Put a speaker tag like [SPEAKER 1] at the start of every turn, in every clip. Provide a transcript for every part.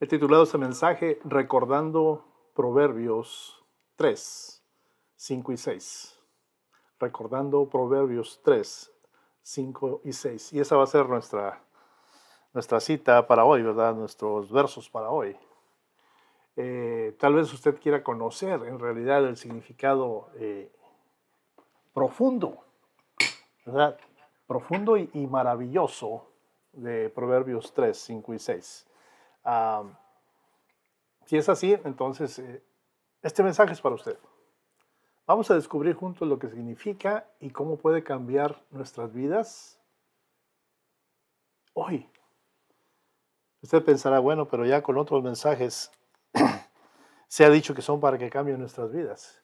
[SPEAKER 1] He titulado este mensaje Recordando Proverbios 3, 5 y 6. Recordando Proverbios 3, 5 y 6. Y esa va a ser nuestra cita para hoy, ¿verdad? Nuestros versos para hoy. Tal vez usted quiera conocer en realidad el significado profundo, ¿verdad? Profundo y maravilloso de Proverbios 3, 5 y 6. Si es así, entonces este mensaje es para usted. Vamos a descubrir juntos lo que significa y cómo puede cambiar nuestras vidas hoy. Usted pensará, bueno, pero ya con otros mensajes se ha dicho que son para que cambien nuestras vidas.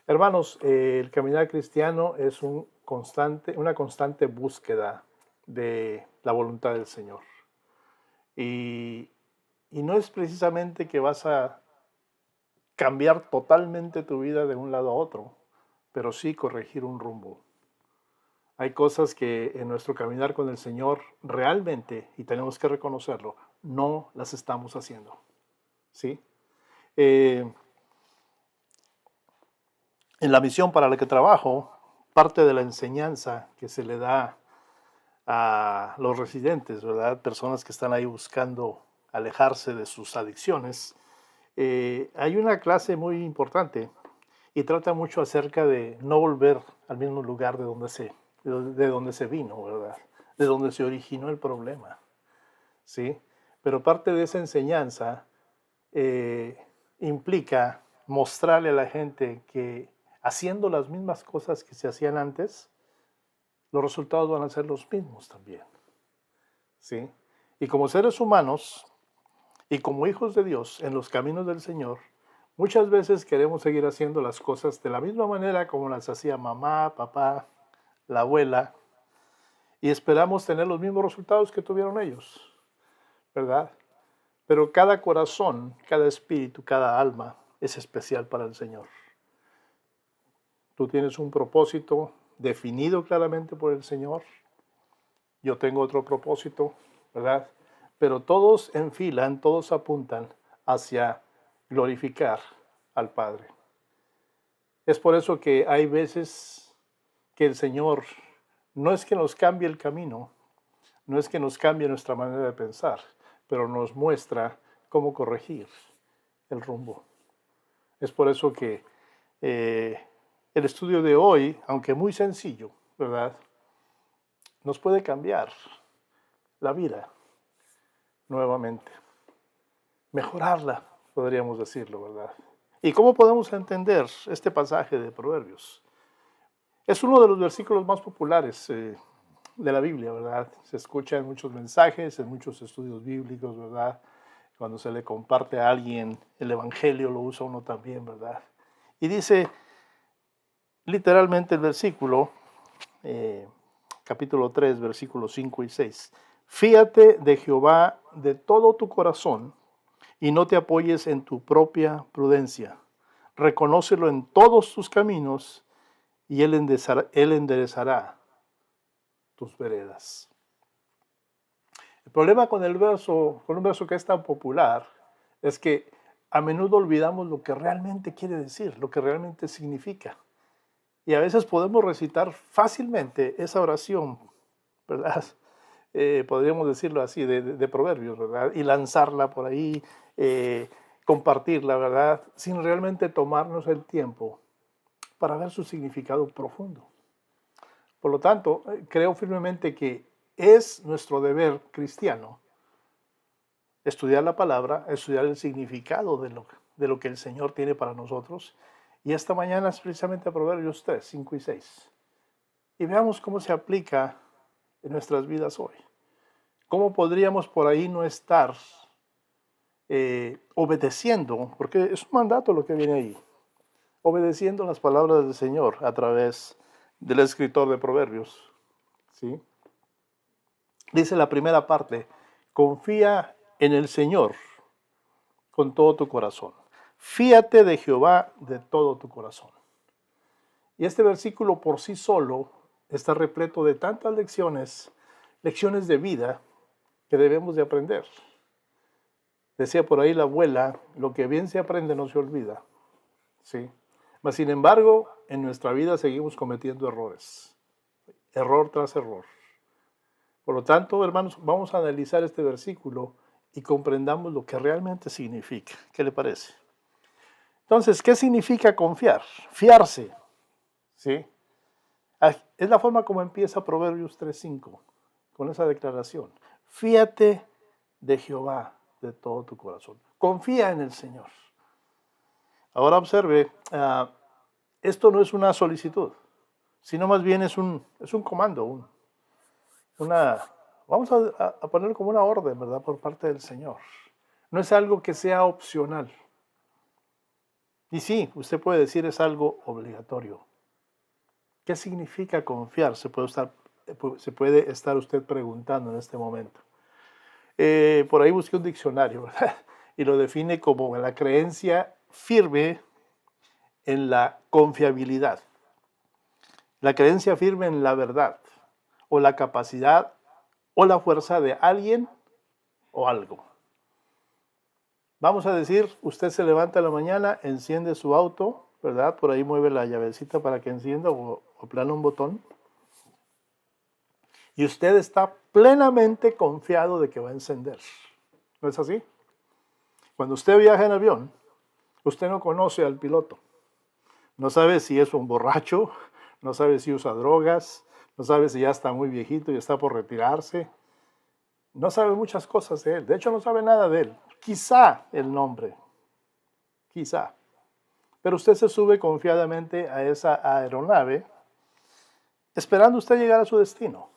[SPEAKER 1] Hermanos, el caminar cristiano es una constante búsqueda de la voluntad del Señor. Y no es precisamente que vas a cambiar totalmente tu vida de un lado a otro, pero sí corregir un rumbo. Hay cosas que en nuestro caminar con el Señor realmente, y tenemos que reconocerlo, no las estamos haciendo. ¿Sí? En la misión para la que trabajo, parte de la enseñanza que se le da a los residentes, ¿verdad? Personas que están ahí buscando alejarse de sus adicciones, hay una clase muy importante y trata mucho acerca de no volver al mismo lugar de donde se vino, ¿verdad? De donde se originó el problema, ¿sí? Pero parte de esa enseñanza implica mostrarle a la gente que haciendo las mismas cosas que se hacían antes, los resultados van a ser los mismos también, ¿sí? Y como seres humanos y como hijos de Dios en los caminos del Señor, muchas veces queremos seguir haciendo las cosas de la misma manera como las hacía mamá, papá, la abuela, y esperamos tener los mismos resultados que tuvieron ellos, ¿verdad? Pero cada corazón, cada espíritu, cada alma es especial para el Señor. Tú tienes un propósito definido claramente por el Señor. Yo tengo otro propósito, ¿verdad? Pero todos enfilan, todos apuntan hacia glorificar al Padre. Es por eso que hay veces que el Señor no es que nos cambie el camino, no es que nos cambie nuestra manera de pensar, pero nos muestra cómo corregir el rumbo. Es por eso que el estudio de hoy, aunque muy sencillo, ¿verdad?, nos puede cambiar la vida nuevamente, mejorarla, podríamos decirlo, ¿verdad? ¿Y cómo podemos entender este pasaje de Proverbios? Es uno de los versículos más populares de la Biblia, ¿verdad? Se escucha en muchos mensajes, en muchos estudios bíblicos, ¿verdad? Cuando se le comparte a alguien el Evangelio, lo usa uno también, ¿verdad? Y dice literalmente el versículo, capítulo 3, versículos 5 y 6. Fíate de Jehová de todo tu corazón y no te apoyes en tu propia prudencia. Reconócelo en todos tus caminos y Él enderezará tus veredas. El problema con un verso que es tan popular, es que a menudo olvidamos lo que realmente quiere decir, lo que realmente significa. Y a veces podemos recitar fácilmente esa oración, ¿verdad? Podríamos decirlo así, de Proverbios, ¿verdad? Y lanzarla por ahí, compartirla, ¿verdad? Sin realmente tomarnos el tiempo para ver su significado profundo. Por lo tanto, creo firmemente que es nuestro deber cristiano estudiar la palabra, estudiar el significado de lo que el Señor tiene para nosotros. Y esta mañana es precisamente Proverbios 3, 5 y 6. Y veamos cómo se aplica en nuestras vidas hoy. ¿Cómo podríamos por ahí no estar obedeciendo? Porque es un mandato lo que viene ahí. Obedeciendo las palabras del Señor a través del escritor de Proverbios. ¿Sí? Dice la primera parte, confía en el Señor con todo tu corazón. Fíate de Jehová de todo tu corazón. Y este versículo por sí solo está repleto de tantas lecciones de vida que debemos de aprender. Decía por ahí la abuela, lo que bien se aprende no se olvida. ¿Sí? Mas, sin embargo, en nuestra vida seguimos cometiendo errores. Error tras error. Por lo tanto, hermanos, vamos a analizar este versículo y comprendamos lo que realmente significa. ¿Qué le parece? Entonces, ¿qué significa confiar? Fiarse. ¿Sí? Es la forma como empieza Proverbios 3:5, con esa declaración. Fíate de Jehová de todo tu corazón. Confía en el Señor. Ahora observe, esto no es una solicitud, sino más bien es un comando, vamos a ponerlo como una orden, ¿verdad? Por parte del Señor. No es algo que sea opcional. Y sí, usted puede decir es algo obligatorio. ¿Qué significa confiar? Se puede estar usted preguntando en este momento. Por ahí busqué un diccionario, ¿verdad? Y lo define como la creencia firme en la confiabilidad, la creencia firme en la verdad, o la capacidad o la fuerza de alguien o algo. Vamos a decir, usted se levanta a la mañana, enciende su auto, ¿verdad? Por ahí mueve la llavecita para que encienda o plana un botón. Y usted está plenamente confiado de que va a encender. ¿No es así? Cuando usted viaja en avión, usted no conoce al piloto. No sabe si es un borracho, no sabe si usa drogas, no sabe si ya está muy viejito y está por retirarse. No sabe muchas cosas de él. De hecho, no sabe nada de él. Quizá el nombre. Quizá. Pero usted se sube confiadamente a esa aeronave esperando usted llegar a su destino.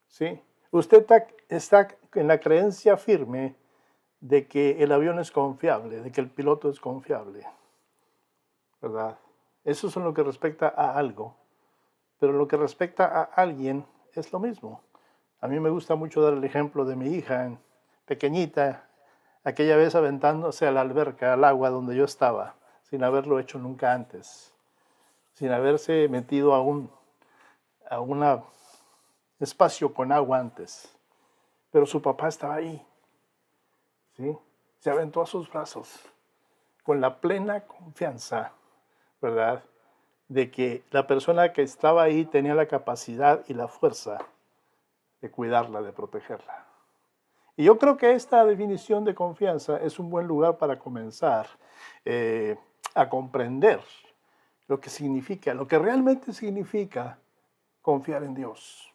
[SPEAKER 1] ¿Sí? Usted está en la creencia firme de que el avión es confiable, de que el piloto es confiable. ¿Verdad? Eso es en lo que respecta a algo. Pero lo que respecta a alguien es lo mismo. A mí me gusta mucho dar el ejemplo de mi hija, pequeñita, aquella vez aventándose a la alberca, al agua donde yo estaba, sin haberlo hecho nunca antes, sin haberse metido a un espacio con agua antes. Pero su papá estaba ahí, ¿sí? Se aventó a sus brazos con la plena confianza, ¿verdad?, de que la persona que estaba ahí tenía la capacidad y la fuerza de cuidarla, de protegerla. Y yo creo que esta definición de confianza es un buen lugar para comenzar a comprender lo que significa, lo que realmente significa confiar en Dios.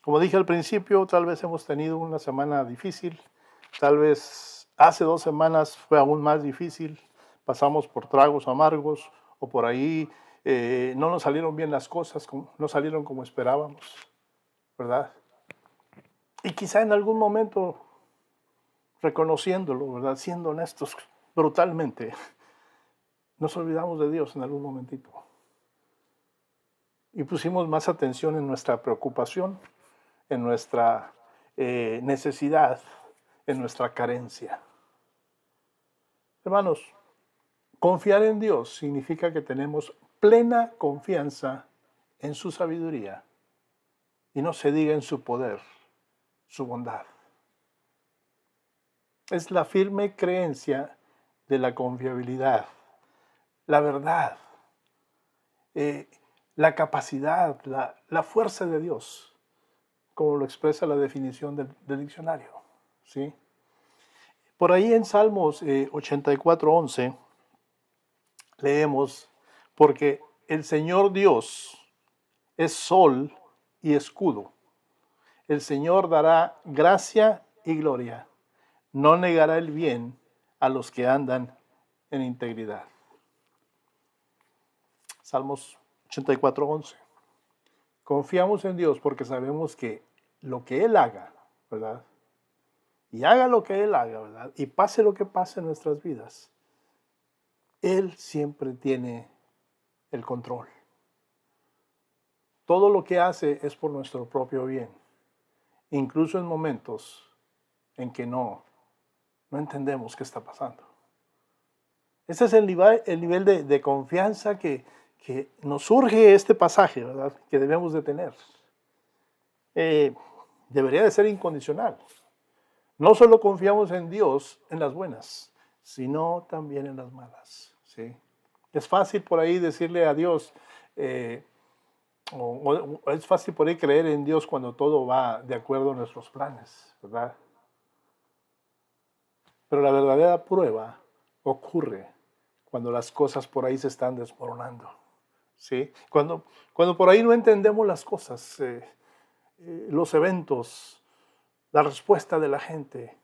[SPEAKER 1] Como dije al principio, tal vez hemos tenido una semana difícil, tal vez hace 2 semanas fue aún más difícil, pasamos por tragos amargos o por ahí no nos salieron bien las cosas, no salieron como esperábamos, ¿verdad? Y quizá en algún momento, reconociéndolo, ¿verdad?, siendo honestos brutalmente, nos olvidamos de Dios en algún momentito. Y pusimos más atención en nuestra preocupación, en nuestra necesidad, en nuestra carencia. Hermanos, confiar en Dios significa que tenemos plena confianza en su sabiduría y no se diga en su poder, su bondad. Es la firme creencia de la confiabilidad, la verdad, la capacidad, la fuerza de Dios, como lo expresa la definición del diccionario. ¿Sí? Por ahí en Salmos 84:11 leemos, porque el Señor Dios es sol y escudo. El Señor dará gracia y gloria. No negará el bien a los que andan en integridad. Salmos 84:11. Confiamos en Dios porque sabemos que lo que Él haga, ¿verdad?, y haga lo que Él haga, ¿verdad?, y pase lo que pase en nuestras vidas, Él siempre tiene el control. Todo lo que hace es por nuestro propio bien, incluso en momentos en que no entendemos qué está pasando. Ese es el nivel de confianza que nos surge este pasaje, ¿verdad?, que debemos de tener. Debería de ser incondicional. No solo confiamos en Dios en las buenas, sino también en las malas. ¿Sí? Es fácil por ahí decirle a Dios, o es fácil por ahí creer en Dios cuando todo va de acuerdo a nuestros planes, ¿verdad? Pero la verdadera prueba ocurre cuando las cosas por ahí se están desmoronando. ¿Sí? Cuando por ahí no entendemos las cosas, los eventos, la respuesta de la gente,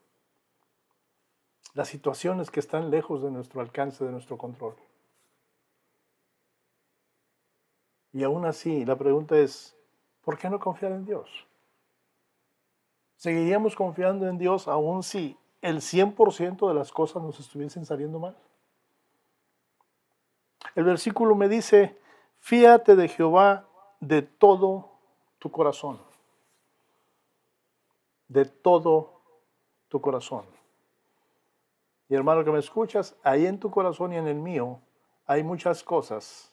[SPEAKER 1] las situaciones que están lejos de nuestro alcance, de nuestro control. Y aún así, la pregunta es, ¿por qué no confiar en Dios? ¿Seguiríamos confiando en Dios aún si el 100% de las cosas nos estuviesen saliendo mal? El versículo me dice, fíate de Jehová de todo tu corazón. De todo tu corazón. Y hermano que me escuchas, ahí en tu corazón y en el mío hay muchas cosas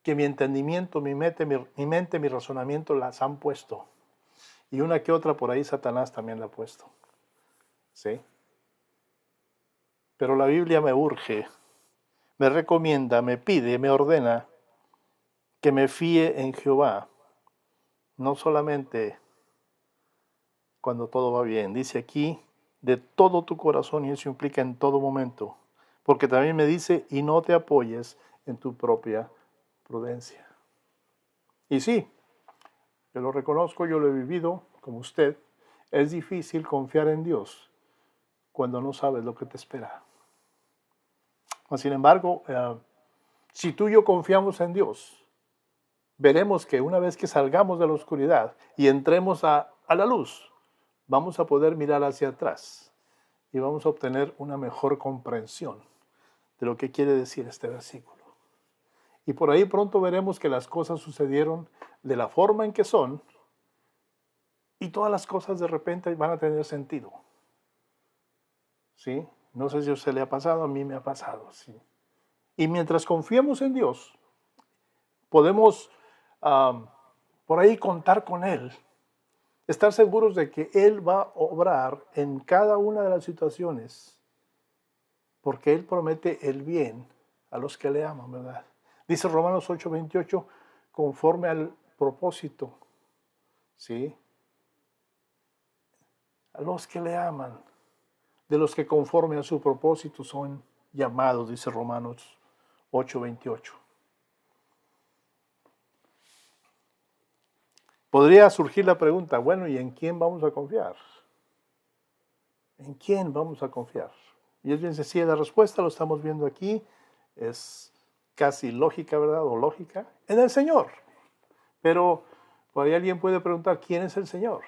[SPEAKER 1] que mi entendimiento, mi mente, mi razonamiento las han puesto. Y una que otra por ahí Satanás también la ha puesto. ¿Sí? Pero la Biblia me urge, me recomienda, me pide, me ordena que me fíe en Jehová. No solamente cuando todo va bien. Dice aquí, de todo tu corazón, y eso implica en todo momento. Porque también me dice, y no te apoyes en tu propia prudencia. Y sí, yo lo reconozco, yo lo he vivido, como usted. Es difícil confiar en Dios cuando no sabes lo que te espera. Sin embargo, si tú y yo confiamos en Dios, veremos que una vez que salgamos de la oscuridad y entremos a la luz, vamos a poder mirar hacia atrás y vamos a obtener una mejor comprensión de lo que quiere decir este versículo. Y por ahí pronto veremos que las cosas sucedieron de la forma en que son y todas las cosas de repente van a tener sentido. ¿Sí? No sé si a usted le ha pasado, a mí me ha pasado, sí. Y mientras confiemos en Dios, podemos por ahí contar con Él, estar seguros de que Él va a obrar en cada una de las situaciones, porque Él promete el bien a los que le aman, ¿verdad? Dice Romanos 8:28, conforme al propósito, ¿sí? A los que le aman, de los que conforme a su propósito son llamados, dice Romanos 8:28. Podría surgir la pregunta, bueno, ¿y en quién vamos a confiar? ¿En quién vamos a confiar? Y es bien sencilla la respuesta, lo estamos viendo aquí, es casi lógica, ¿verdad? O lógica, en el Señor. Pero por ahí alguien puede preguntar, ¿quién es el Señor?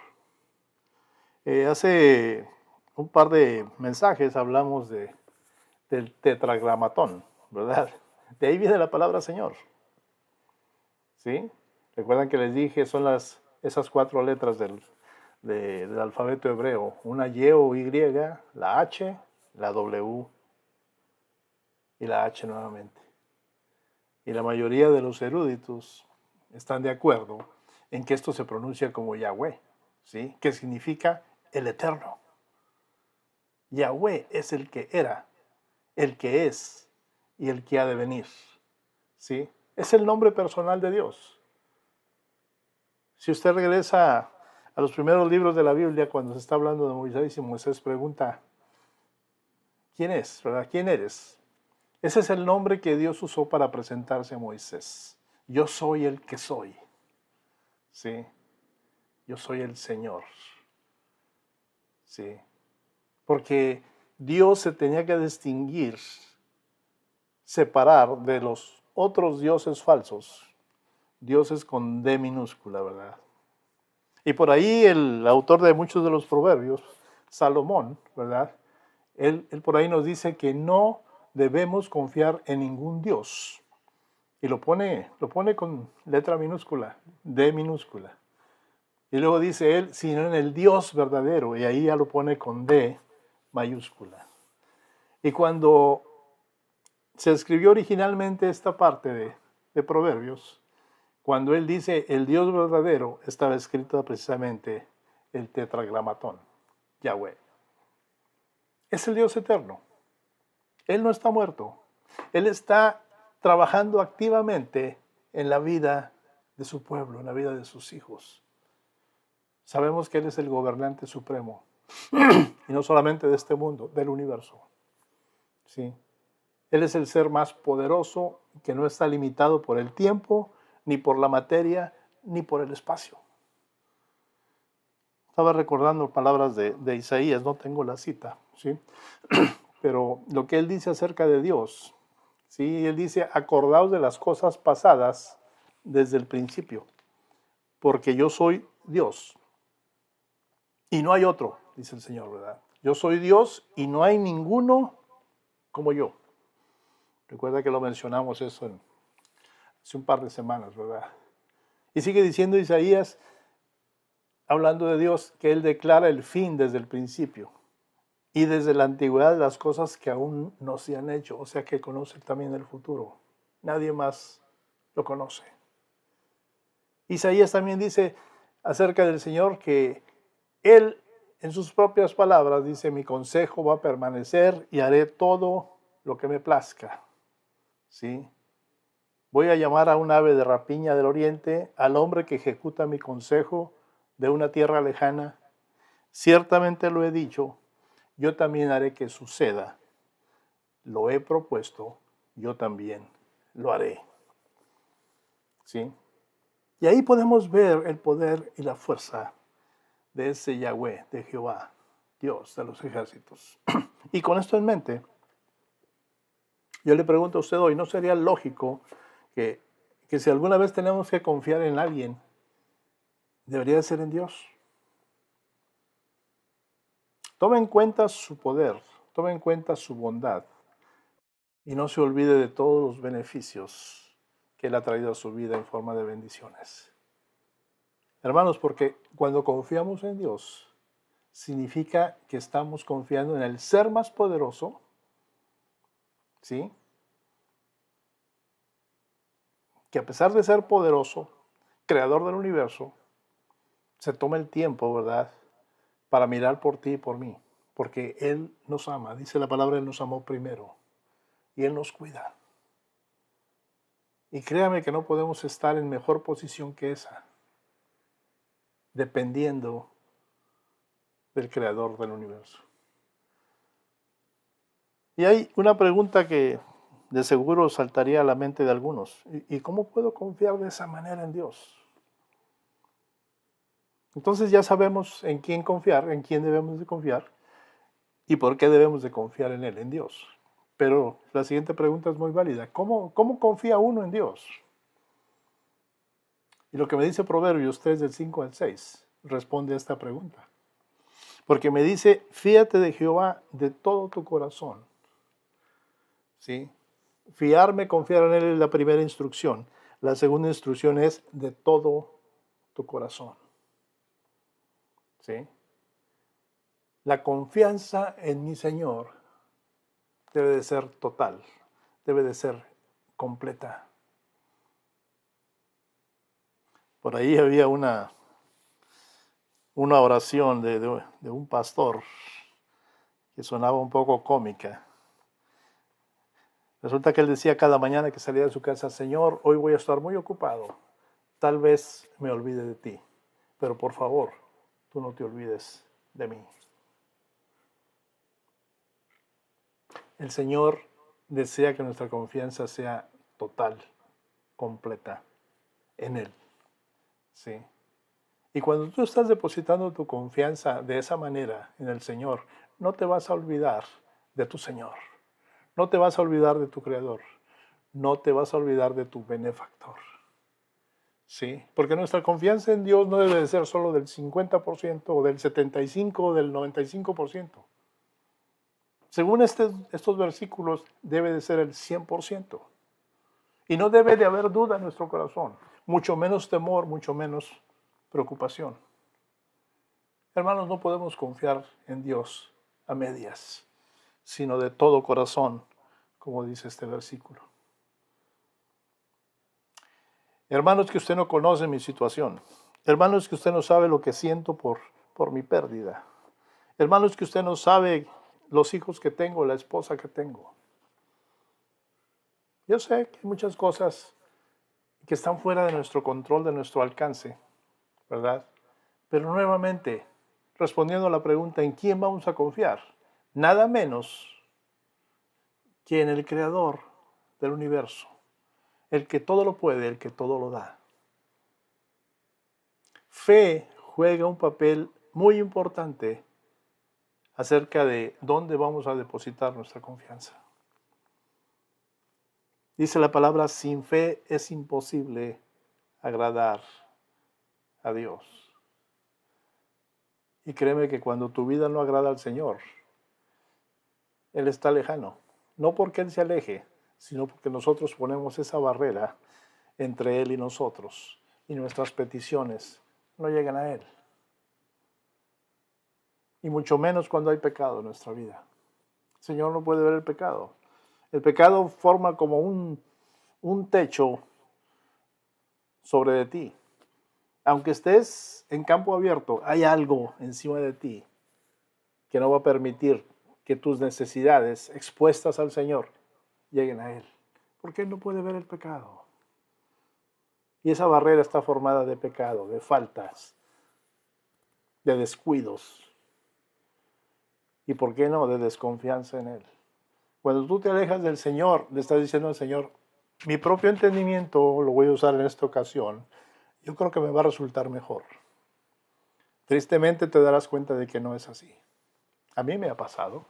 [SPEAKER 1] Hace un par de mensajes hablamos del tetragramatón, ¿verdad? De ahí viene la palabra Señor. ¿Sí? Recuerdan que les dije, son esas 4 letras del alfabeto hebreo, una Y o Y, la H, la W y la H nuevamente. Y la mayoría de los eruditos están de acuerdo en que esto se pronuncia como Yahweh, ¿sí? Que significa el Eterno. Yahweh es el que era, el que es y el que ha de venir, ¿sí? Es el nombre personal de Dios. Si usted regresa a los primeros libros de la Biblia, cuando se está hablando de Moisés y Moisés pregunta, ¿quién es? ¿Verdad? ¿Quién eres? Ese es el nombre que Dios usó para presentarse a Moisés. Yo soy el que soy. ¿Sí? Yo soy el Señor. ¿Sí? Porque Dios se tenía que distinguir, separar de los otros dioses falsos. Dioses con D minúscula, ¿verdad? Y por ahí el autor de muchos de los proverbios, Salomón, ¿verdad? Él por ahí nos dice que no debemos confiar en ningún Dios. Y lo pone con letra minúscula, D minúscula. Y luego dice él, sino en el Dios verdadero. Y ahí ya lo pone con D mayúscula. Y cuando se escribió originalmente esta parte de Proverbios, cuando él dice el Dios verdadero, estaba escrito precisamente el tetragramatón. Yahweh. Es el Dios eterno. Él no está muerto. Él está trabajando activamente en la vida de su pueblo, en la vida de sus hijos. Sabemos que Él es el gobernante supremo. Y no solamente de este mundo, del universo. ¿Sí? Él es el ser más poderoso que no está limitado por el tiempo, ni por la materia, ni por el espacio. Estaba recordando palabras de Isaías, no tengo la cita, ¿sí? Pero lo que él dice acerca de Dios, ¿sí? Él dice, acordaos de las cosas pasadas desde el principio, porque yo soy Dios y no hay otro, dice el Señor, ¿verdad? Yo soy Dios y no hay ninguno como yo. Recuerda que lo mencionamos eso hace un par de semanas, ¿verdad? Y sigue diciendo Isaías, hablando de Dios, que Él declara el fin desde el principio y desde la antigüedad las cosas que aún no se han hecho, o sea que conoce también el futuro. Nadie más lo conoce. Isaías también dice acerca del Señor que Él, en sus propias palabras, dice, mi consejo va a permanecer y haré todo lo que me plazca. ¿Sí? Voy a llamar a un ave de rapiña del oriente, al hombre que ejecuta mi consejo de una tierra lejana. Ciertamente lo he dicho, yo también haré que suceda. Lo he propuesto, yo también lo haré. ¿Sí? Y ahí podemos ver el poder y la fuerza de ese Yahweh, de Jehová, Dios de los ejércitos. Y con esto en mente, yo le pregunto a usted hoy, ¿no sería lógico que si alguna vez tenemos que confiar en alguien, debería ser en Dios? Tome en cuenta su poder, tome en cuenta su bondad y no se olvide de todos los beneficios que Él ha traído a su vida en forma de bendiciones. Hermanos, porque cuando confiamos en Dios, significa que estamos confiando en el ser más poderoso, ¿sí? Que a pesar de ser poderoso, creador del universo, se toma el tiempo, ¿verdad?, para mirar por ti y por mí, porque Él nos ama. Dice la palabra, Él nos amó primero y Él nos cuida. Y créame que no podemos estar en mejor posición que esa, dependiendo del creador del universo. Y hay una pregunta que de seguro saltaría a la mente de algunos. ¿Y cómo puedo confiar de esa manera en Dios? Entonces ya sabemos en quién confiar, en quién debemos de confiar y por qué debemos de confiar en Él, en Dios. Pero la siguiente pregunta es muy válida. ¿Cómo confía uno en Dios? Y lo que me dice Proverbios 3 del 5 al 6 responde a esta pregunta. Porque me dice, fíate de Jehová de todo tu corazón. ¿Sí? Fiarme, confiar en Él es la primera instrucción. La segunda instrucción es de todo tu corazón. ¿Sí? La confianza en mi Señor debe de ser total, debe de ser completa. Por ahí había una oración de un pastor que sonaba un poco cómica. Resulta que él decía cada mañana que salía de su casa, Señor, hoy voy a estar muy ocupado, tal vez me olvide de ti, pero por favor, tú no te olvides de mí. El Señor desea que nuestra confianza sea total, completa en Él. ¿Sí? Y cuando tú estás depositando tu confianza de esa manera en el Señor, no te vas a olvidar de tu Señor. No te vas a olvidar de tu Creador. No te vas a olvidar de tu benefactor. ¿Sí? Porque nuestra confianza en Dios no debe de ser solo del 50% o del 75% o del 95%. Según estos versículos, debe de ser el 100%. Y no debe de haber duda en nuestro corazón, mucho menos temor, mucho menos preocupación. Hermanos, no podemos confiar en Dios a medias, sino de todo corazón, como dice este versículo. Hermanos, que usted no conoce mi situación. Hermanos, que usted no sabe lo que siento por mi pérdida. Hermanos, que usted no sabe los hijos que tengo, la esposa que tengo. Yo sé que hay muchas cosas que están fuera de nuestro control, de nuestro alcance, ¿verdad? Pero nuevamente, respondiendo a la pregunta, ¿en quién vamos a confiar? Nada menos que en el Creador del universo, el que todo lo puede, el que todo lo da. Fe juega un papel muy importante acerca de dónde vamos a depositar nuestra confianza. Dice la palabra, sin fe es imposible agradar a Dios. Y créeme que cuando tu vida no agrada al Señor, Él está lejano. No porque Él se aleje, sino porque nosotros ponemos esa barrera entre Él y nosotros. Y nuestras peticiones no llegan a Él. Y mucho menos cuando hay pecado en nuestra vida. El Señor no puede ver el pecado. El pecado forma como un techo sobre de ti. Aunque estés en campo abierto, hay algo encima de ti que no va a permitir que tus necesidades expuestas al Señor lleguen a Él. Porque Él no puede ver el pecado. Y esa barrera está formada de pecado, de faltas, de descuidos. ¿Y por qué no? De desconfianza en Él. Cuando tú te alejas del Señor, le estás diciendo al Señor, mi propio entendimiento lo voy a usar en esta ocasión. Yo creo que me va a resultar mejor. Tristemente te darás cuenta de que no es así. A mí me ha pasado.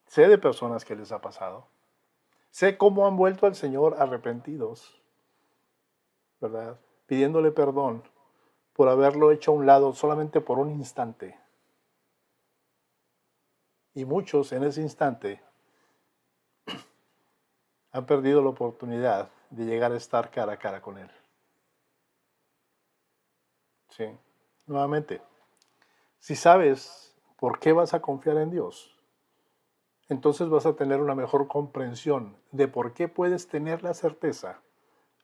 [SPEAKER 1] Sé de personas que les ha pasado. Sé cómo han vuelto al Señor arrepentidos, ¿verdad? Pidiéndole perdón por haberlo hecho a un lado solamente por un instante. Y muchos en ese instante han perdido la oportunidad de llegar a estar cara a cara con Él. Sí. Nuevamente, si sabes por qué vas a confiar en Dios, entonces vas a tener una mejor comprensión de por qué puedes tener la certeza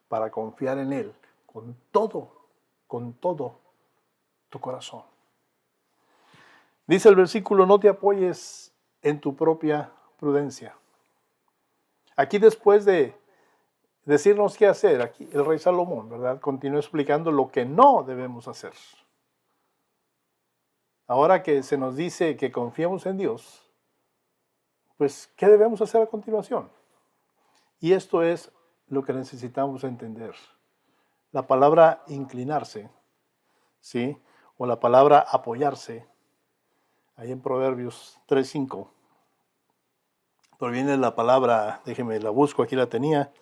[SPEAKER 1] para confiar en Él con todo tu corazón. Dice el versículo, no te apoyes en tu propia prudencia. Aquí después de decirnos qué hacer, aquí el rey Salomón, ¿verdad? Continúa explicando lo que no debemos hacer. Ahora que se nos dice que confiemos en Dios, pues, ¿qué debemos hacer a continuación? Y esto es lo que necesitamos entender. La palabra inclinarse, ¿sí? O la palabra apoyarse, ahí en Proverbios 3:5, proviene la palabra, déjeme, la busco, aquí la tenía,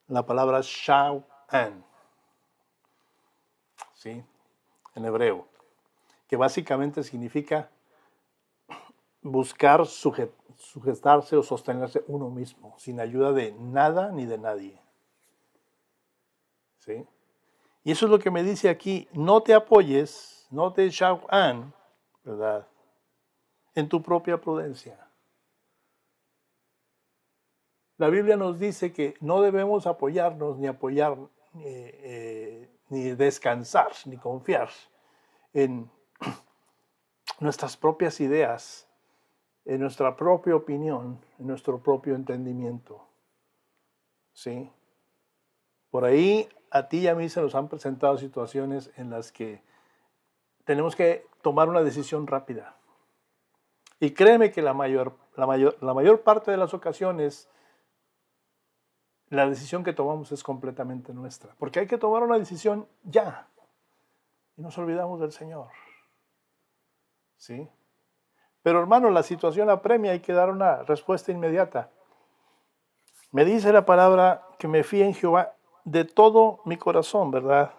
[SPEAKER 1] la palabra sha'an, ¿sí? En hebreo, que básicamente significa buscar sujetarse o sostenerse uno mismo, sin ayuda de nada ni de nadie. ¿Sí? Y eso es lo que me dice aquí, no te apoyes, no te sha'an, ¿verdad? En tu propia prudencia. La Biblia nos dice que no debemos apoyarnos ni apoyar, ni descansar, ni confiar en nuestras propias ideas, en nuestra propia opinión, en nuestro propio entendimiento. ¿Sí? Por ahí a ti y a mí se nos han presentado situaciones en las que tenemos que tomar una decisión rápida. Y créeme que la mayor parte de las ocasiones la decisión que tomamos es completamente nuestra. Porque hay que tomar una decisión ya. Y nos olvidamos del Señor. ¿Sí? Pero hermano, la situación apremia, hay que dar una respuesta inmediata. Me dice la palabra que me fíe en Jehová de todo mi corazón, ¿verdad?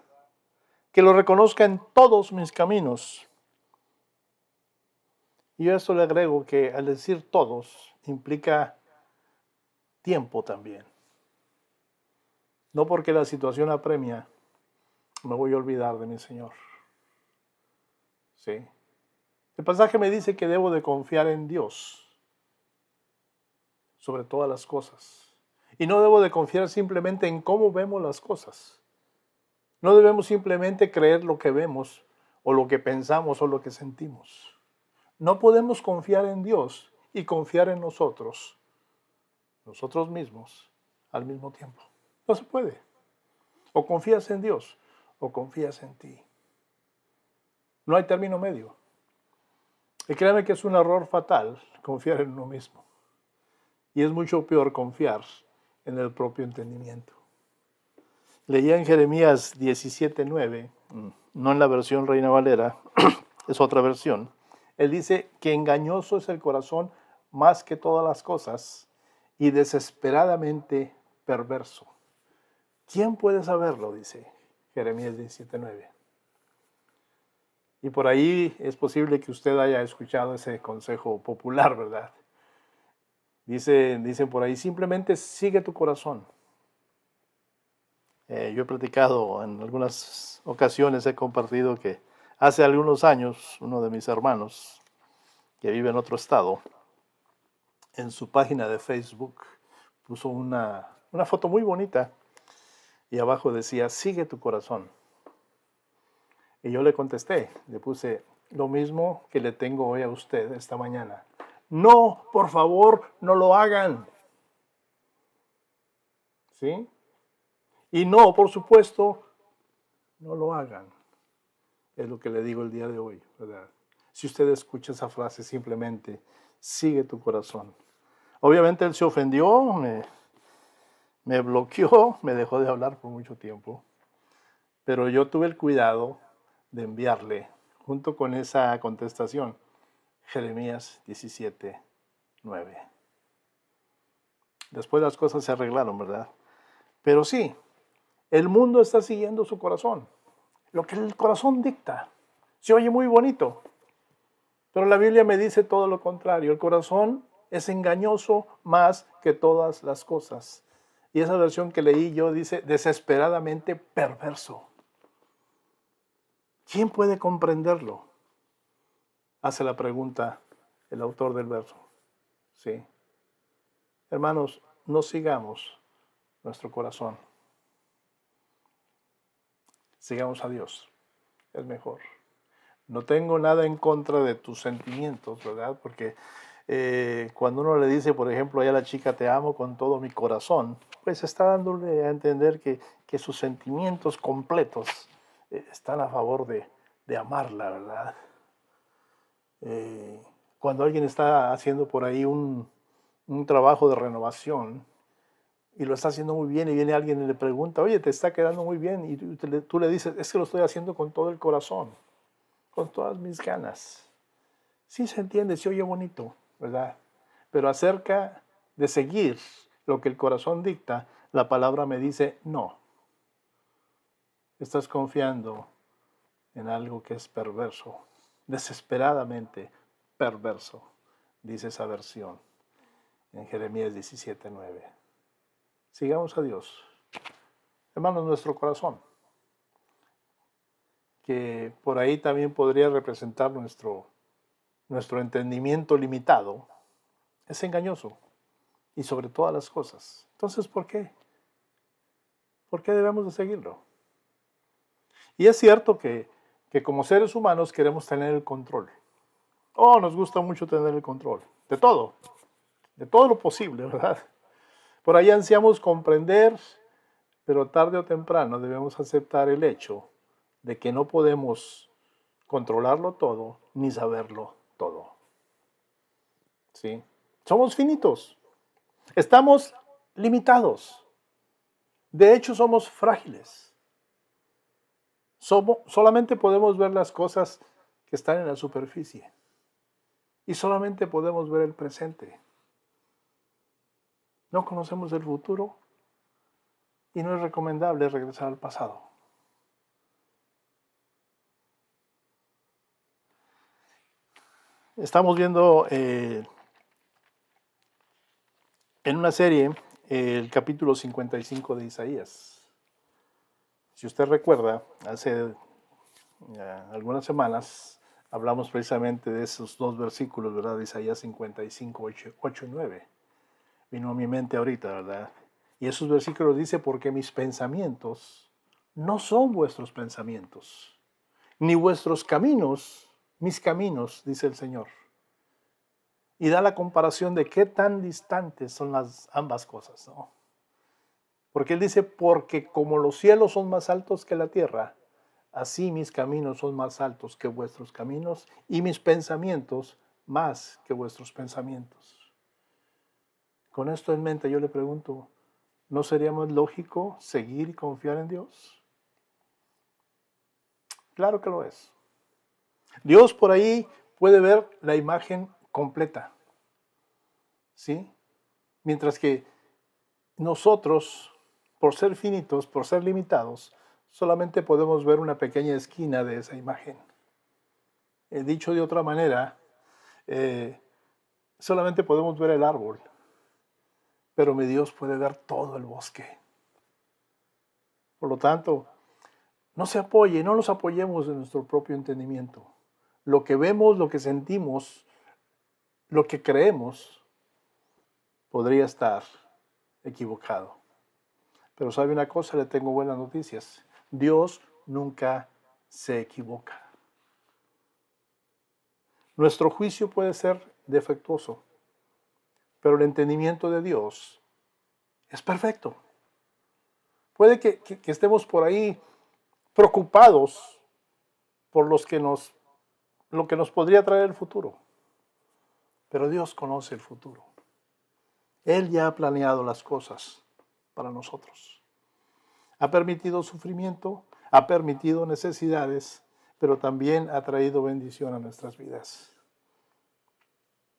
[SPEAKER 1] Que lo reconozca en todos mis caminos. Y yo a esto le agrego que al decir todos implica tiempo también. No porque la situación apremia, me voy a olvidar de mi Señor. ¿Sí? El pasaje me dice que debo de confiar en Dios sobre todas las cosas. Y no debo de confiar simplemente en cómo vemos las cosas. No debemos simplemente creer lo que vemos o lo que pensamos o lo que sentimos. No podemos confiar en Dios y confiar en nosotros mismos, al mismo tiempo. No se puede. O confías en Dios o confías en ti. No hay término medio. Y créame que es un error fatal confiar en uno mismo. Y es mucho peor confiar en el propio entendimiento. Leía en Jeremías 17:9, no en la versión Reina Valera, es otra versión. Él dice que engañoso es el corazón más que todas las cosas y desesperadamente perverso. ¿Quién puede saberlo? Dice Jeremías 17:9. Y por ahí es posible que usted haya escuchado ese consejo popular, ¿verdad? Dicen por ahí, simplemente sigue tu corazón. Yo he platicado en algunas ocasiones, he compartido que hace algunos años uno de mis hermanos, que vive en otro estado, en su página de Facebook puso una foto muy bonita y abajo decía, sigue tu corazón. Y yo le contesté, le puse lo mismo que le tengo hoy a usted esta mañana. No, por favor, no lo hagan. ¿Sí? Y no, por supuesto, no lo hagan. Es lo que le digo el día de hoy, ¿verdad? Si usted escucha esa frase, simplemente sigue tu corazón. Obviamente él se ofendió, me bloqueó, me dejó de hablar por mucho tiempo, pero yo tuve el cuidado de enviarle, junto con esa contestación, Jeremías 17:9. Después las cosas se arreglaron, ¿verdad? Pero sí, el mundo está siguiendo su corazón. Lo que el corazón dicta. Se oye muy bonito, pero la Biblia me dice todo lo contrario. El corazón es engañoso más que todas las cosas. Y esa versión que leí yo dice desesperadamente perverso. ¿Quién puede comprenderlo? Hace la pregunta el autor del verso. Sí. Hermanos, no sigamos nuestro corazón. Sigamos a Dios. Es mejor. No tengo nada en contra de tus sentimientos, ¿verdad? Porque cuando uno le dice, por ejemplo, a la chica, te amo con todo mi corazón, pues está dándole a entender que sus sentimientos completos están a favor de amarla, ¿verdad? Cuando alguien está haciendo por ahí un trabajo de renovación y lo está haciendo muy bien y viene alguien y le pregunta, oye, te está quedando muy bien, y tú le dices, es que lo estoy haciendo con todo el corazón, con todas mis ganas. Sí se entiende, se oye bonito, ¿verdad? Pero acerca de seguir lo que el corazón dicta, la palabra me dice, no. Estás confiando en algo que es perverso, desesperadamente perverso, dice esa versión en Jeremías 17:9. Sigamos a Dios. Hermanos, nuestro corazón, que por ahí también podría representar nuestro entendimiento limitado, es engañoso y sobre todas las cosas. Entonces, ¿por qué? ¿Por qué debemos de seguirlo? Y es cierto que como seres humanos queremos tener el control. Oh, nos gusta mucho tener el control de todo lo posible, ¿verdad? Por ahí ansiamos comprender, pero tarde o temprano debemos aceptar el hecho de que no podemos controlarlo todo ni saberlo todo. ¿Sí? Somos finitos. Estamos limitados. De hecho, somos frágiles. Solamente podemos ver las cosas que están en la superficie. Y solamente podemos ver el presente. No conocemos el futuro y no es recomendable regresar al pasado. Estamos viendo en una serie el capítulo 55 de Isaías. Si usted recuerda, hace algunas semanas hablamos precisamente de esos dos versículos, ¿verdad? De Isaías 55, 8 y 9. Vino a mi mente ahorita, ¿verdad? Y esos versículos dice, porque mis pensamientos no son vuestros pensamientos, ni vuestros caminos, mis caminos, dice el Señor. Y da la comparación de qué tan distantes son las ambas cosas, ¿no? Porque él dice, porque como los cielos son más altos que la tierra, así mis caminos son más altos que vuestros caminos y mis pensamientos más que vuestros pensamientos. Con esto en mente yo le pregunto, ¿no sería más lógico seguir y confiar en Dios? Claro que lo es. Dios por ahí puede ver la imagen completa, ¿sí? Mientras que nosotros, por ser finitos, por ser limitados, solamente podemos ver una pequeña esquina de esa imagen. Dicho de otra manera, solamente podemos ver el árbol, pero mi Dios puede ver todo el bosque. Por lo tanto, no nos apoyemos en nuestro propio entendimiento. Lo que vemos, lo que sentimos, lo que creemos, podría estar equivocado. Pero sabe una cosa, le tengo buenas noticias. Dios nunca se equivoca. Nuestro juicio puede ser defectuoso, pero el entendimiento de Dios es perfecto. Puede que estemos por ahí preocupados por lo que nos podría traer el futuro, pero Dios conoce el futuro. Él ya ha planeado las cosas para nosotros. Ha permitido sufrimiento, ha permitido necesidades, pero también ha traído bendición a nuestras vidas.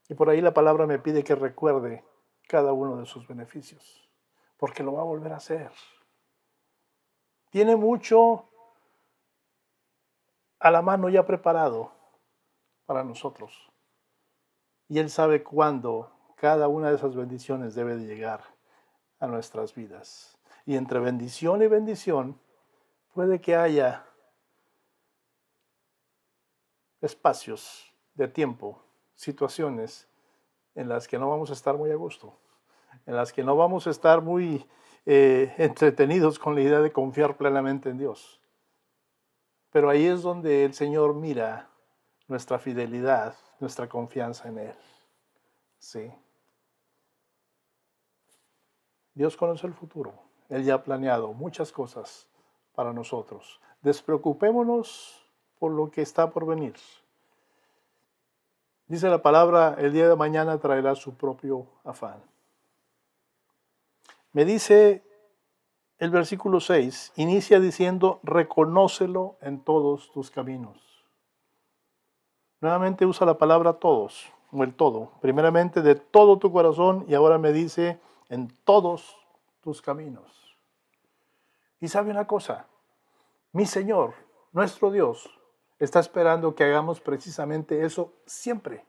[SPEAKER 1] Y por ahí la palabra me pide que recuerde cada uno de sus beneficios, porque lo va a volver a hacer. Tiene mucho a la mano ya preparado para nosotros. Y Él sabe cuándo cada una de esas bendiciones debe de llegar a nuestras vidas. Y entre bendición y bendición puede que haya espacios de tiempo, situaciones en las que no vamos a estar muy a gusto, en las que no vamos a estar muy entretenidos con la idea de confiar plenamente en Dios. Pero ahí es donde el Señor mira nuestra fidelidad, nuestra confianza en Él. Sí. Dios conoce el futuro. Él ya ha planeado muchas cosas para nosotros. Despreocupémonos por lo que está por venir. Dice la palabra, el día de mañana traerá su propio afán. Me dice el versículo 6, inicia diciendo, reconócelo en todos tus caminos. Nuevamente usa la palabra todos, o el todo. Primeramente de todo tu corazón y ahora me dice en todos tus caminos. Y sabe una cosa, mi Señor, nuestro Dios, está esperando que hagamos precisamente eso siempre.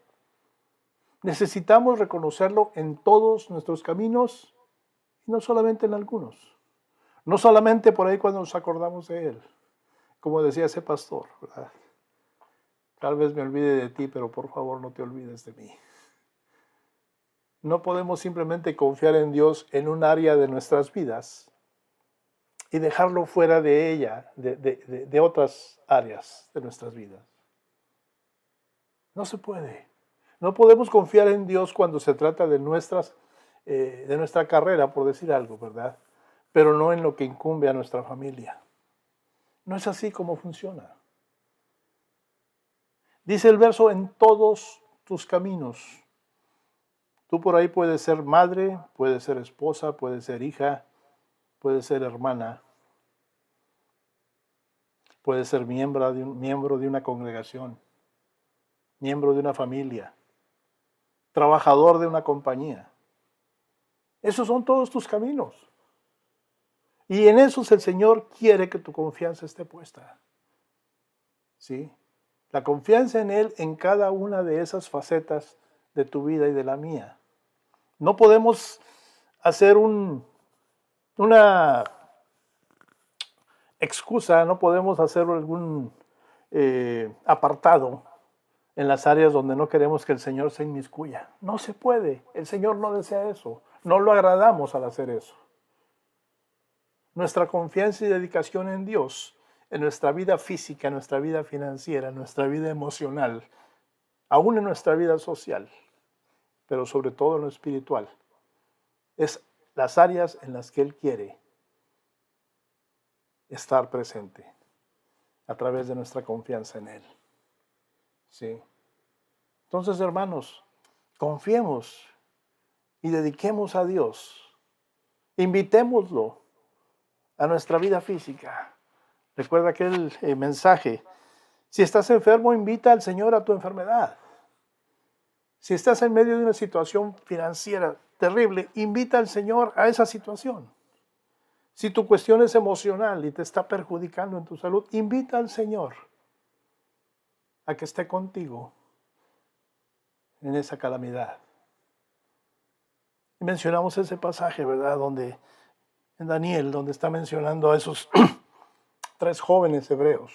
[SPEAKER 1] Necesitamos reconocerlo en todos nuestros caminos y no solamente en algunos. No solamente por ahí cuando nos acordamos de Él. Como decía ese pastor, ¿verdad? Tal vez me olvide de ti, pero por favor no te olvides de mí. No podemos simplemente confiar en Dios en un área de nuestras vidas y dejarlo fuera de ella, de otras áreas de nuestras vidas. No se puede. No podemos confiar en Dios cuando se trata de nuestra carrera, por decir algo, ¿verdad? Pero no en lo que incumbe a nuestra familia. No es así como funciona. Dice el verso, en todos tus caminos. Tú por ahí puedes ser madre, puedes ser esposa, puedes ser hija, puedes ser hermana, puedes ser miembro de una congregación, miembro de una familia, trabajador de una compañía. Esos son todos tus caminos. Y en esos el Señor quiere que tu confianza esté puesta. ¿Sí? La confianza en Él en cada una de esas facetas de tu vida y de la mía. No podemos hacer una excusa, no podemos hacer algún apartado en las áreas donde no queremos que el Señor se inmiscuya. No se puede. El Señor no desea eso. No lo agradamos al hacer eso. Nuestra confianza y dedicación en Dios, en nuestra vida física, en nuestra vida financiera, en nuestra vida emocional, aún en nuestra vida social, pero sobre todo en lo espiritual. Es las áreas en las que Él quiere estar presente a través de nuestra confianza en Él. ¿Sí? Entonces, hermanos, confiemos y dediquemos a Dios. Invitémoslo a nuestra vida física. Recuerda aquel mensaje. Si estás enfermo, invita al Señor a tu enfermedad. Si estás en medio de una situación financiera terrible, invita al Señor a esa situación. Si tu cuestión es emocional y te está perjudicando en tu salud, invita al Señor a que esté contigo en esa calamidad. Y mencionamos ese pasaje, ¿verdad? Donde en Daniel, donde está mencionando a esos 3 jóvenes hebreos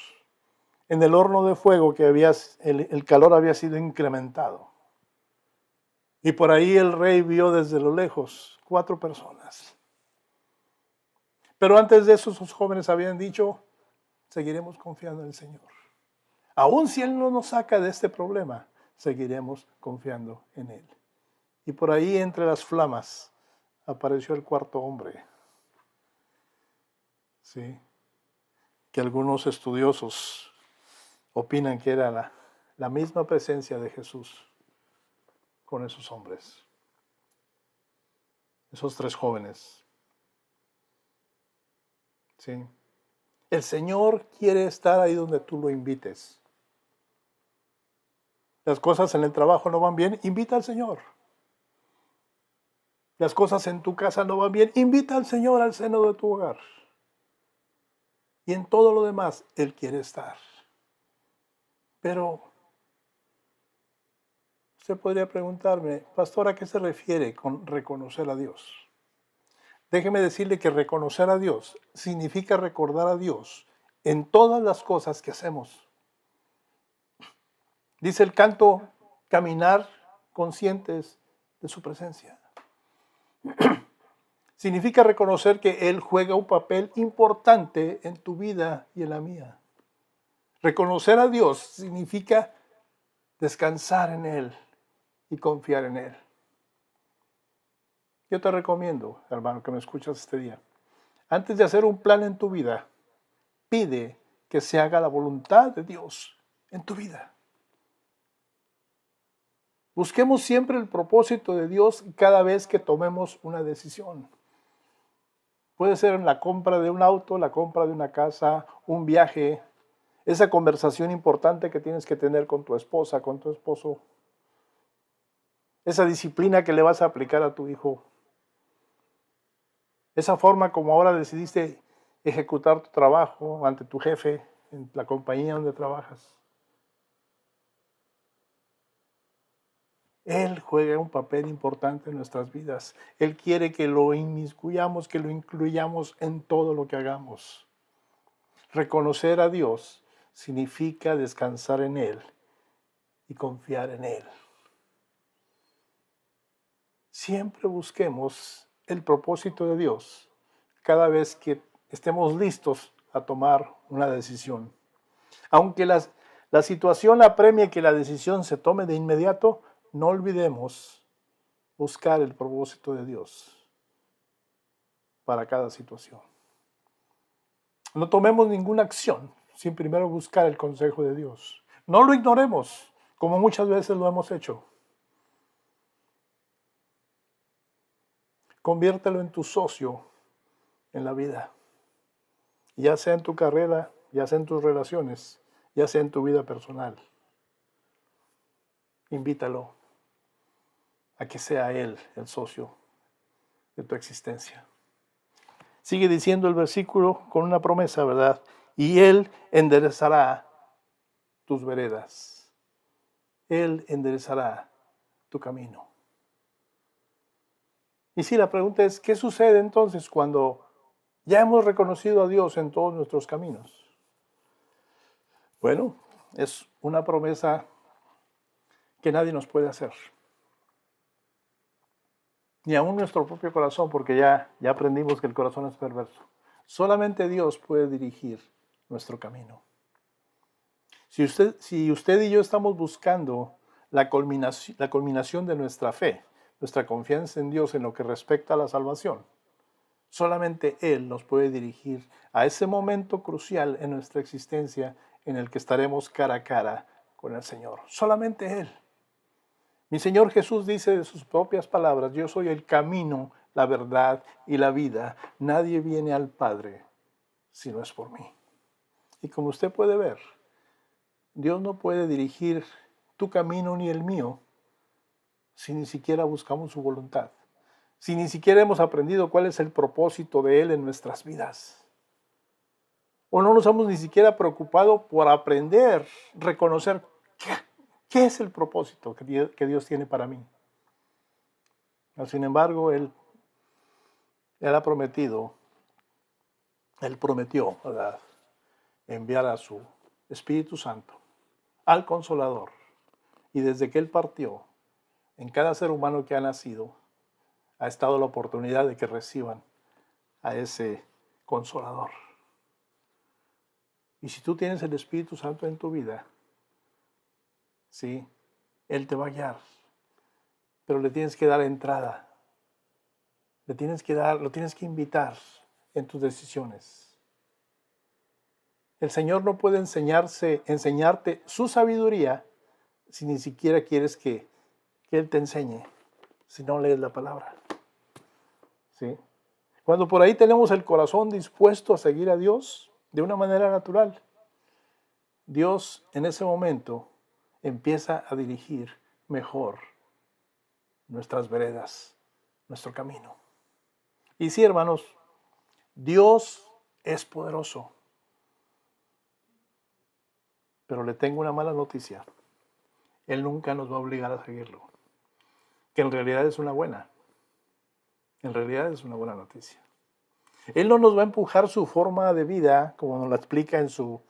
[SPEAKER 1] en el horno de fuego que el calor había sido incrementado. Y por ahí el rey vio desde lo lejos 4 personas. Pero antes de eso, esos jóvenes habían dicho, seguiremos confiando en el Señor. Aún si Él no nos saca de este problema, seguiremos confiando en Él. Y por ahí, entre las flamas, apareció el 4.º hombre. Sí. Que algunos estudiosos opinan que era la misma presencia de Jesús con esos hombres. Esos 3 jóvenes. Sí. El Señor quiere estar ahí donde tú lo invites. Las cosas en el trabajo no van bien, invita al Señor. Las cosas en tu casa no van bien, invita al Señor al seno de tu hogar. Y en todo lo demás, Él quiere estar. Pero usted podría preguntarme, pastor, ¿a qué se refiere con reconocer a Dios? Déjeme decirle que reconocer a Dios significa recordar a Dios en todas las cosas que hacemos. Dice el canto, caminar conscientes de su presencia. Significa reconocer que Él juega un papel importante en tu vida y en la mía. Reconocer a Dios significa descansar en Él y confiar en Él. Yo te recomiendo, hermano, que me escuchas este día, antes de hacer un plan en tu vida, pide que se haga la voluntad de Dios en tu vida. Busquemos siempre el propósito de Dios cada vez que tomemos una decisión. Puede ser en la compra de un auto, la compra de una casa, un viaje, esa conversación importante que tienes que tener con tu esposa, con tu esposo, esa disciplina que le vas a aplicar a tu hijo, esa forma como ahora decidiste ejecutar tu trabajo ante tu jefe en la compañía donde trabajas. Él juega un papel importante en nuestras vidas. Él quiere que lo inmiscuyamos, que lo incluyamos en todo lo que hagamos. Reconocer a Dios significa descansar en Él y confiar en Él. Siempre busquemos el propósito de Dios cada vez que estemos listos a tomar una decisión. Aunque la situación apremie que la decisión se tome de inmediato, no olvidemos buscar el propósito de Dios para cada situación. No tomemos ninguna acción sin primero buscar el consejo de Dios. No lo ignoremos, como muchas veces lo hemos hecho. Conviértelo en tu socio en la vida, ya sea en tu carrera, ya sea en tus relaciones, ya sea en tu vida personal. Invítalo a que sea Él el socio de tu existencia. Sigue diciendo el versículo con una promesa, ¿verdad? Y Él enderezará tus veredas. Él enderezará tu camino. Y sí, la pregunta es, ¿qué sucede entonces cuando ya hemos reconocido a Dios en todos nuestros caminos? Bueno, es una promesa que nadie nos puede hacer. Ni aún nuestro propio corazón, porque ya aprendimos que el corazón es perverso. Solamente Dios puede dirigir nuestro camino. Si usted y yo estamos buscando la culminación de nuestra fe, nuestra confianza en Dios en lo que respecta a la salvación. Solamente Él nos puede dirigir a ese momento crucial en nuestra existencia en el que estaremos cara a cara con el Señor. Solamente Él. Mi Señor Jesús dice de sus propias palabras: yo soy el camino, la verdad y la vida. Nadie viene al Padre si no es por mí. Y como usted puede ver, Dios no puede dirigir tu camino ni el mío si ni siquiera buscamos su voluntad, si ni siquiera hemos aprendido cuál es el propósito de Él en nuestras vidas. O no nos hemos ni siquiera preocupado por aprender, reconocer qué es el propósito que Dios tiene para mí. Sin embargo, Él ha prometido, Él prometió, ¿verdad?, enviar a su Espíritu Santo, al Consolador. Y desde que Él partió, en cada ser humano que ha nacido, ha estado la oportunidad de que reciban a ese Consolador. Y si tú tienes el Espíritu Santo en tu vida, sí, Él te va a guiar, pero le tienes que dar entrada, lo tienes que invitar en tus decisiones. El Señor no puede enseñarte su sabiduría si ni siquiera quieres que Él te enseñe, si no lees la palabra. ¿Sí? Cuando por ahí tenemos el corazón dispuesto a seguir a Dios de una manera natural, Dios en ese momento empieza a dirigir mejor nuestras veredas, nuestro camino. Y sí, hermanos, Dios es poderoso. Pero le tengo una mala noticia. Él nunca nos va a obligar a seguirlo. Que en realidad es una buena. En realidad es una buena noticia. Él no nos va a empujar su forma de vida, como nos la explica en su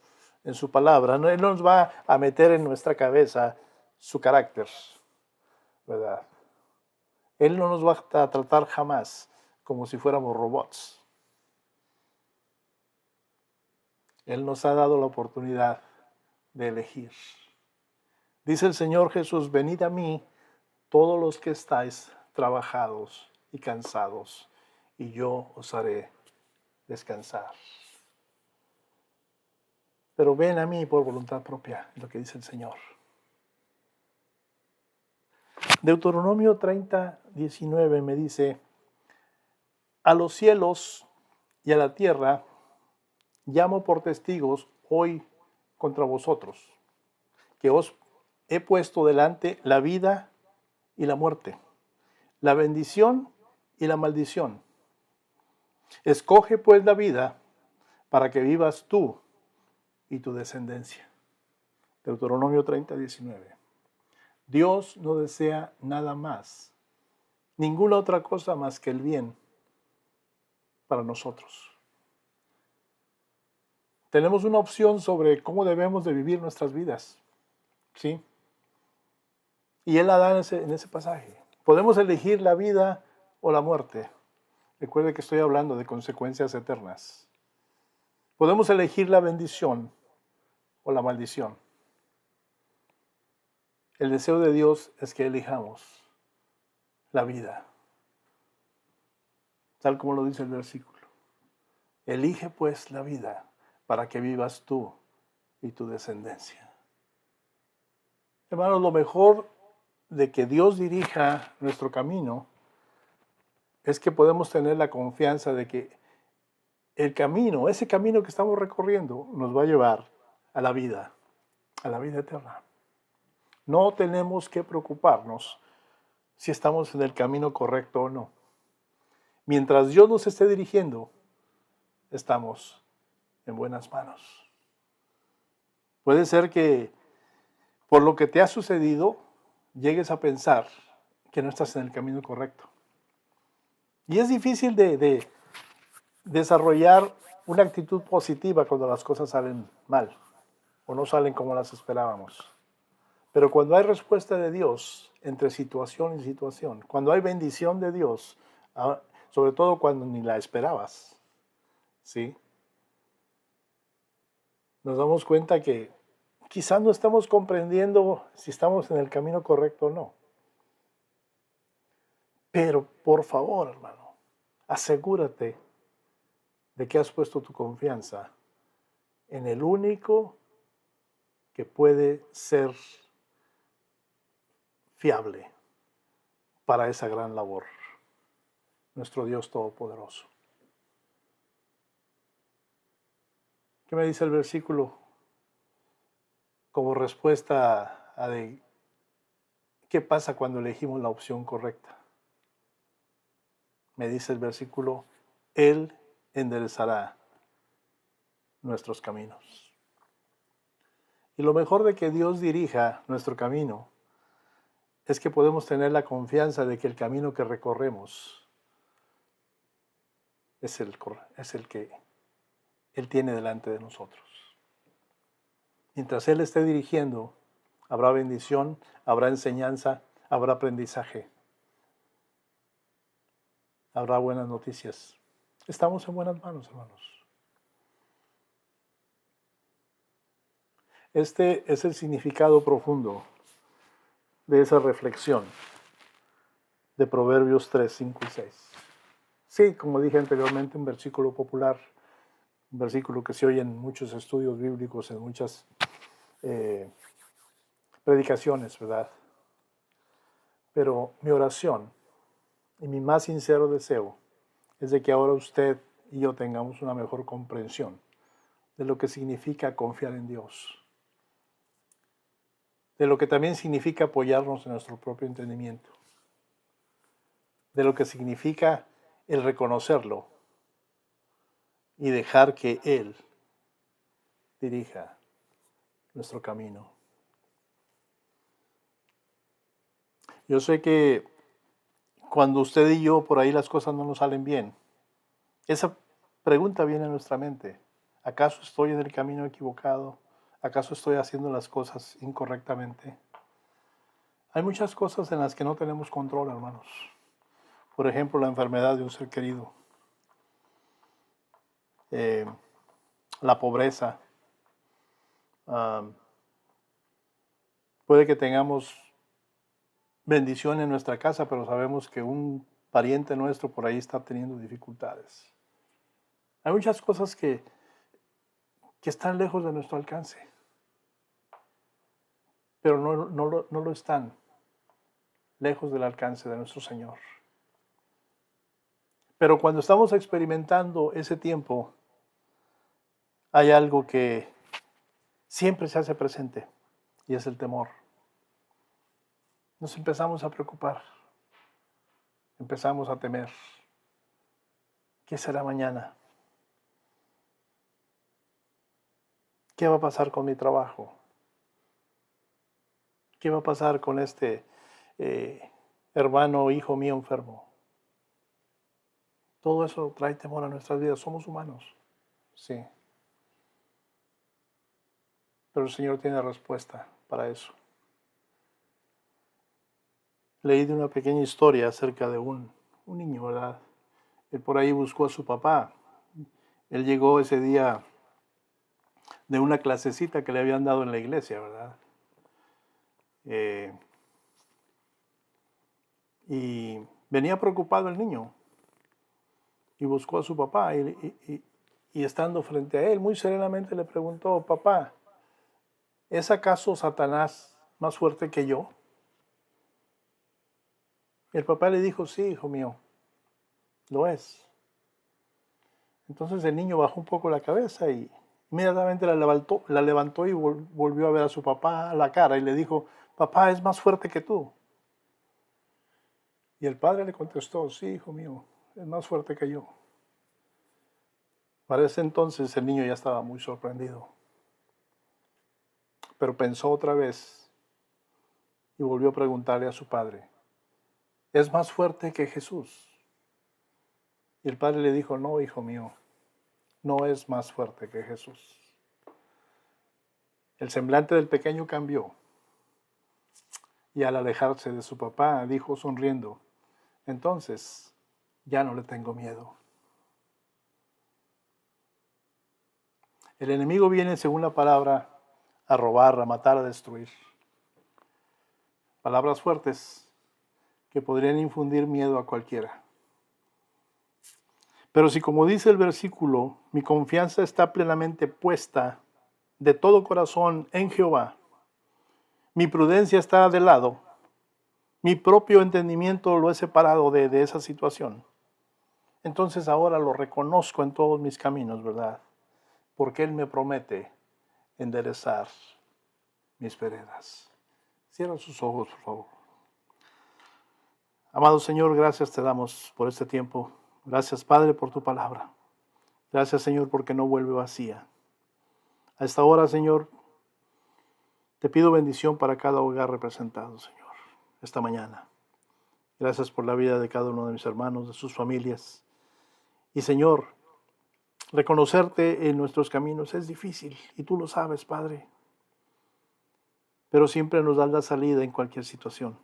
[SPEAKER 1] palabra. Él no nos va a meter en nuestra cabeza su carácter, ¿verdad? Él no nos va a tratar jamás como si fuéramos robots. Él nos ha dado la oportunidad de elegir. Dice el Señor Jesús: venid a mí todos los que estáis trabajados y cansados, y yo os haré descansar. Pero ven a mí por voluntad propia, es lo que dice el Señor. Deuteronomio 30:19 me dice: a los cielos y a la tierra llamo por testigos hoy contra vosotros, que os he puesto delante la vida y la muerte, la bendición y la maldición. Escoge pues la vida para que vivas tú y tu descendencia. Deuteronomio 30:19. Dios no desea nada más, ninguna otra cosa más que el bien para nosotros. Tenemos una opción sobre cómo debemos de vivir nuestras vidas, ¿sí? Y Él la da en ese pasaje. Podemos elegir la vida o la muerte. Recuerde que estoy hablando de consecuencias eternas. Podemos elegir la bendición o la maldición. El deseo de Dios es que elijamos la vida, tal como lo dice el versículo. Elige pues la vida para que vivas tú y tu descendencia. Hermanos, lo mejor de que Dios dirija nuestro camino es que podemos tener la confianza de que el camino, ese camino que estamos recorriendo, nos va a llevar a la vida eterna. No tenemos que preocuparnos si estamos en el camino correcto o no. Mientras Dios nos esté dirigiendo, estamos en buenas manos. Puede ser que por lo que te ha sucedido, llegues a pensar que no estás en el camino correcto. Y es difícil de desarrollar una actitud positiva cuando las cosas salen mal o no salen como las esperábamos. Pero cuando hay respuesta de Dios entre situación y situación, cuando hay bendición de Dios, sobre todo cuando ni la esperabas, ¿sí?, nos damos cuenta que quizás no estamos comprendiendo si estamos en el camino correcto o no. Pero por favor, hermano, asegúrate de que has puesto tu confianza en el único que puede ser fiable para esa gran labor, nuestro Dios Todopoderoso. ¿Qué me dice el versículo como respuesta a de qué pasa cuando elegimos la opción correcta? Me dice el versículo, Él enderezará nuestros caminos. Y lo mejor de que Dios dirija nuestro camino es que podemos tener la confianza de que el camino que recorremos es el que Él tiene delante de nosotros. Mientras Él esté dirigiendo, habrá bendición, habrá enseñanza, habrá aprendizaje, habrá buenas noticias. Estamos en buenas manos, hermanos. Este es el significado profundo de esa reflexión de Proverbios 3, 5 y 6. Sí, como dije anteriormente, un versículo popular, un versículo que se oye en muchos estudios bíblicos, en muchas predicaciones, ¿verdad? Pero mi oración y mi más sincero deseo es de que ahora usted y yo tengamos una mejor comprensión de lo que significa confiar en Dios, de lo que también significa apoyarnos en nuestro propio entendimiento, de lo que significa el reconocerlo y dejar que Él dirija nuestro camino. Yo sé que cuando usted y yo por ahí las cosas no nos salen bien, esa pregunta viene a nuestra mente. ¿Acaso estoy en el camino equivocado? ¿Acaso estoy haciendo las cosas incorrectamente? Hay muchas cosas en las que no tenemos control, hermanos. Por ejemplo, la enfermedad de un ser querido, la pobreza. Puede que tengamos bendición en nuestra casa, pero sabemos que un pariente nuestro por ahí está teniendo dificultades. Hay muchas cosas que están lejos de nuestro alcance, pero no lo están lejos del alcance de nuestro Señor. Pero cuando estamos experimentando ese tiempo, hay algo que siempre se hace presente y es el temor. Nos empezamos a preocupar, empezamos a temer. ¿Qué será mañana? ¿Qué va a pasar con mi trabajo? ¿Qué va a pasar con este hermano o hijo mío enfermo? Todo eso trae temor a nuestras vidas. Somos humanos, sí. Pero el Señor tiene respuesta para eso. Leí de una pequeña historia acerca de un niño, ¿verdad? Él por ahí buscó a su papá. Él llegó ese día de una clasecita que le habían dado en la iglesia, ¿verdad? Y venía preocupado el niño y buscó a su papá y estando frente a él, muy serenamente le preguntó, papá, ¿es acaso Satanás más fuerte que yo? Y el papá le dijo, sí, hijo mío, lo es. Entonces el niño bajó un poco la cabeza y inmediatamente la levantó y volvió a ver a su papá a la cara y le dijo, papá, es más fuerte que tú. Y el padre le contestó, sí, hijo mío, es más fuerte que yo. Para ese entonces el niño ya estaba muy sorprendido. Pero pensó otra vez y volvió a preguntarle a su padre, ¿es más fuerte que Jesús? Y el padre le dijo, no, hijo mío, no es más fuerte que Jesús. El semblante del pequeño cambió y al alejarse de su papá dijo sonriendo, entonces ya no le tengo miedo. El enemigo viene, según la palabra, a robar, a matar, a destruir. Palabras fuertes que podrían infundir miedo a cualquiera. Pero si, como dice el versículo, mi confianza está plenamente puesta de todo corazón en Jehová, mi prudencia está de lado, mi propio entendimiento lo he separado de esa situación. Entonces ahora lo reconozco en todos mis caminos, ¿verdad? Porque Él me promete enderezar mis veredas. Cierra sus ojos, por favor. Amado Señor, gracias te damos por este tiempo. Gracias, Padre, por tu palabra. Gracias, Señor, porque no vuelve vacía. A esta hora, Señor, te pido bendición para cada hogar representado, Señor, esta mañana. Gracias por la vida de cada uno de mis hermanos, de sus familias. Y, Señor, reconocerte en nuestros caminos es difícil, y tú lo sabes, Padre. Pero siempre nos das la salida en cualquier situación,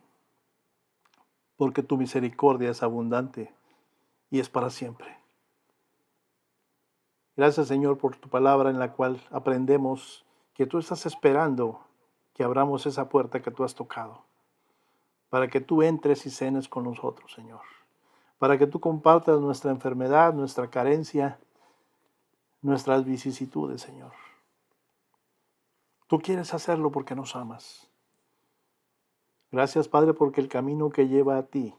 [SPEAKER 1] porque tu misericordia es abundante y es para siempre. Gracias, Señor, por tu palabra en la cual aprendemos que tú estás esperando que abramos esa puerta que tú has tocado, para que tú entres y cenes con nosotros, Señor, para que tú compartas nuestra enfermedad, nuestra carencia, nuestras vicisitudes, Señor. Tú quieres hacerlo porque nos amas. Gracias, Padre, porque el camino que lleva a ti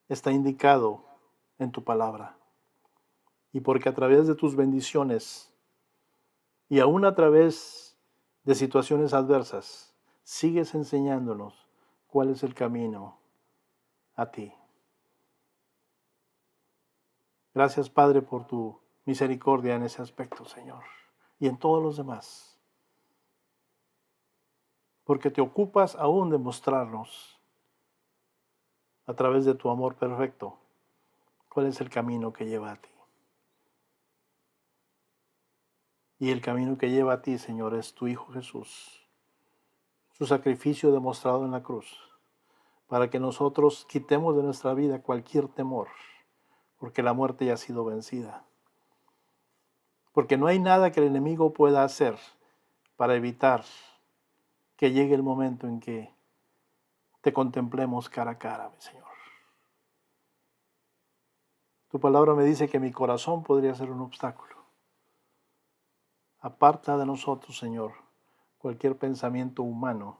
[SPEAKER 1] está indicado en tu palabra. Y porque a través de tus bendiciones y aún a través de situaciones adversas, sigues enseñándonos cuál es el camino a ti. Gracias, Padre, por tu misericordia en ese aspecto, Señor, y en todos los demás. Porque te ocupas aún de mostrarnos a través de tu amor perfecto cuál es el camino que lleva a ti. Y el camino que lleva a ti, Señor, es tu Hijo Jesús, su sacrificio demostrado en la cruz, para que nosotros quitemos de nuestra vida cualquier temor, porque la muerte ya ha sido vencida. Porque no hay nada que el enemigo pueda hacer para evitar que llegue el momento en que te contemplemos cara a cara, mi Señor. Tu palabra me dice que mi corazón podría ser un obstáculo. Aparta de nosotros, Señor, cualquier pensamiento humano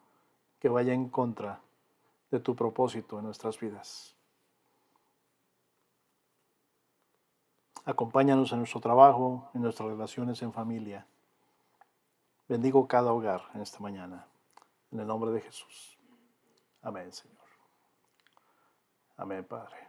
[SPEAKER 1] que vaya en contra de tu propósito en nuestras vidas. Acompáñanos en nuestro trabajo, en nuestras relaciones en familia. Bendigo cada hogar en esta mañana. En el nombre de Jesús. Amén, Señor. Amén, Padre.